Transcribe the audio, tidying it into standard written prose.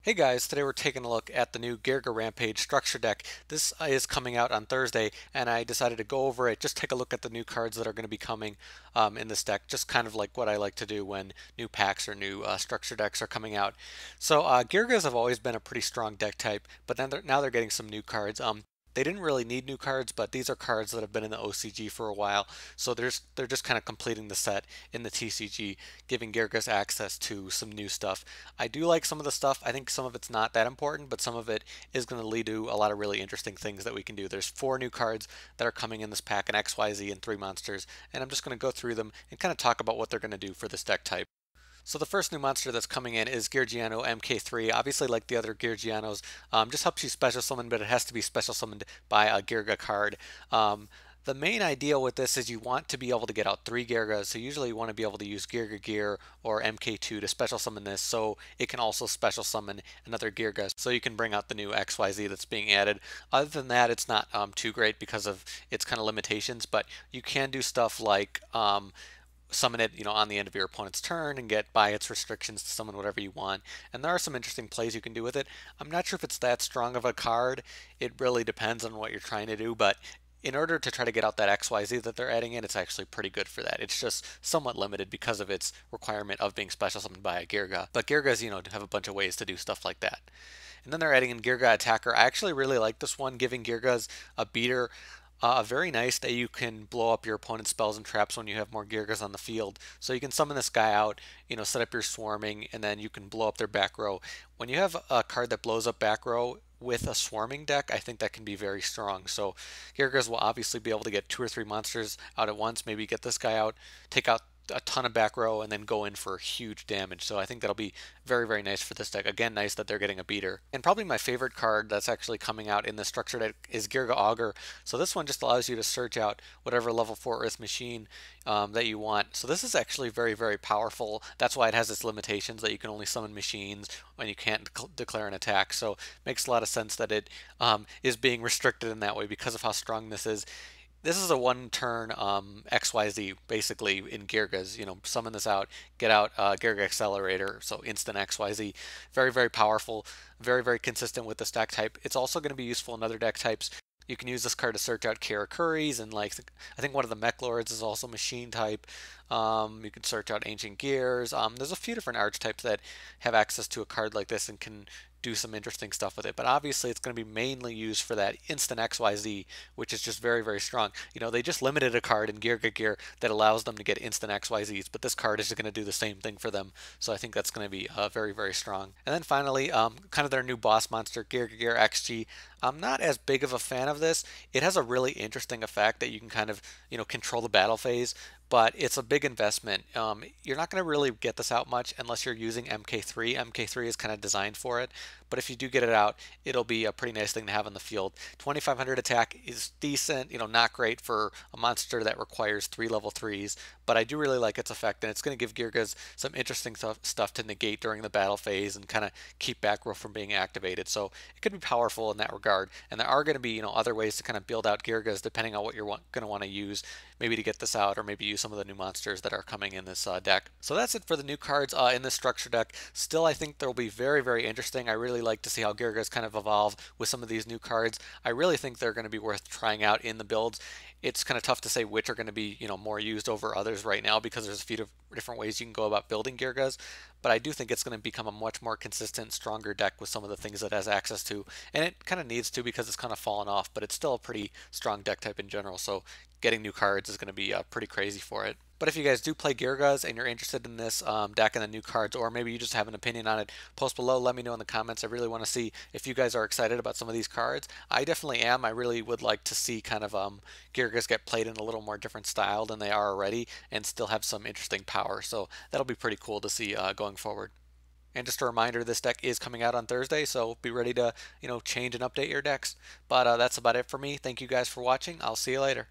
Hey guys, today we're taking a look at the new Geargia Rampage Structure Deck. This is coming out on Thursday, and I decided to go over it, just take a look at the new cards that are going to be coming in this deck, just kind of like what I like to do when new packs or new structure decks are coming out. So Geargias have always been a pretty strong deck type, but then now they're getting some new cards. They didn't really need new cards, but these are cards that have been in the OCG for a while, so they're just kind of completing the set in the TCG, giving Geargias access to some new stuff. I do like some of the stuff. I think some of it's not that important, but some of it is going to lead to a lot of really interesting things that we can do. There's 4 new cards that are coming in this pack, an XYZ and 3 monsters, and I'm just going to go through them and kind of talk about what they're going to do for this deck type. So the first new monster that's coming in is Geargiano MK3. Obviously, like the other Geargianos, just helps you special summon, but it has to be special summoned by a Geargia card. The main idea with this is you want to be able to get out 3 Geargias, so usually you want to be able to use Geargiagear or MK2 to special summon this, so it can also special summon another Geargia, so you can bring out the new XYZ that's being added. Other than that, it's not too great because of its kind of limitations, but you can do stuff like summon it, on the end of your opponent's turn and get by its restrictions to summon whatever you want. And there are some interesting plays you can do with it. I'm not sure if it's that strong of a card. It really depends on what you're trying to do, but in order to try to get out that XYZ that they're adding in, it's actually pretty good for that. It's just somewhat limited because of its requirement of being special summoned by a Geargia. But Geargias, have a bunch of ways to do stuff like that. And then they're adding in Geargiattacker. I actually really like this one, giving Geargias a beater. Very nice that you can blow up your opponent's spells and traps when you have more Geargias on the field. So you can summon this guy out, set up your swarming, and then you can blow up their back row. When you have a card that blows up back row with a swarming deck, I think that can be very strong. So Geargias will obviously be able to get 2 or 3 monsters out at once, maybe get this guy out, take out a ton of back row, and then go in for huge damage. So I think that'll be very, very nice for this deck. Again, nice that they're getting a beater. And probably my favorite card that's actually coming out in the structure deck is Geargia Auger. So this one just allows you to search out whatever level 4 Earth machine that you want. So this is actually very, very powerful. That's why it has its limitations that you can only summon machines when you can't declare an attack. So it makes a lot of sense that it is being restricted in that way because of how strong this is. This is a 1-turn XYZ, basically, in Geargias. Summon this out, get out Geargia Accelerator, so instant XYZ. Very, very powerful, very, very consistent with this deck type. It's also going to be useful in other deck types. You can use this card to search out Karakuris, and I think one of the Mech Lords is also machine type. You can search out Ancient Gears. There's a few different archetypes that have access to a card like this and can do some interesting stuff with it. But obviously it's going to be mainly used for that instant XYZ, which is just very, very strong. They just limited a card in Geargiagear that allows them to get instant XYZs, but this card is going to do the same thing for them. So I think that's going to be very, very strong. And then finally, kind of their new boss monster, Geargiagear XG. I'm not as big of a fan of this. It has a really interesting effect that you can kind of, control the battle phase, but it's a big investment. You're not going to really get this out much unless you're using MK3. MK3 is kind of designed for it, but if you do get it out, it'll be a pretty nice thing to have in the field. 2500 attack is decent, not great for a monster that requires 3 level 3s, but I do really like its effect, and it's going to give Geargias some interesting stuff to negate during the battle phase and kind of keep back row from being activated. So it could be powerful in that regard, and there are going to be other ways to kind of build out Geargias depending on what you're going to want to use, maybe to get this out, or maybe use some of the new monsters that are coming in this deck. So that's it for the new cards in this structure deck. Still, I think they'll be very, very interesting. I really like to see how Geargias kind of evolve with some of these new cards. I really think they're going to be worth trying out in the builds. It's kind of tough to say which are going to be, more used over others right now because there's a few different ways you can go about building Geargias, but I do think it's going to become a much more consistent, stronger deck with some of the things that it has access to, and it kind of needs to because it's kind of fallen off, but it's still a pretty strong deck type in general, so getting new cards is going to be pretty crazy for it. But if you guys do play Geargias and you're interested in this deck and the new cards, or maybe you just have an opinion on it, post below, let me know in the comments. I really want to see if you guys are excited about some of these cards. I definitely am. I really would like to see kind of Geargias get played in a little more different style than they are already and still have some interesting power. So that'll be pretty cool to see going forward. And just a reminder, this deck is coming out on Thursday, so be ready to, change and update your decks. But that's about it for me. Thank you guys for watching. I'll see you later.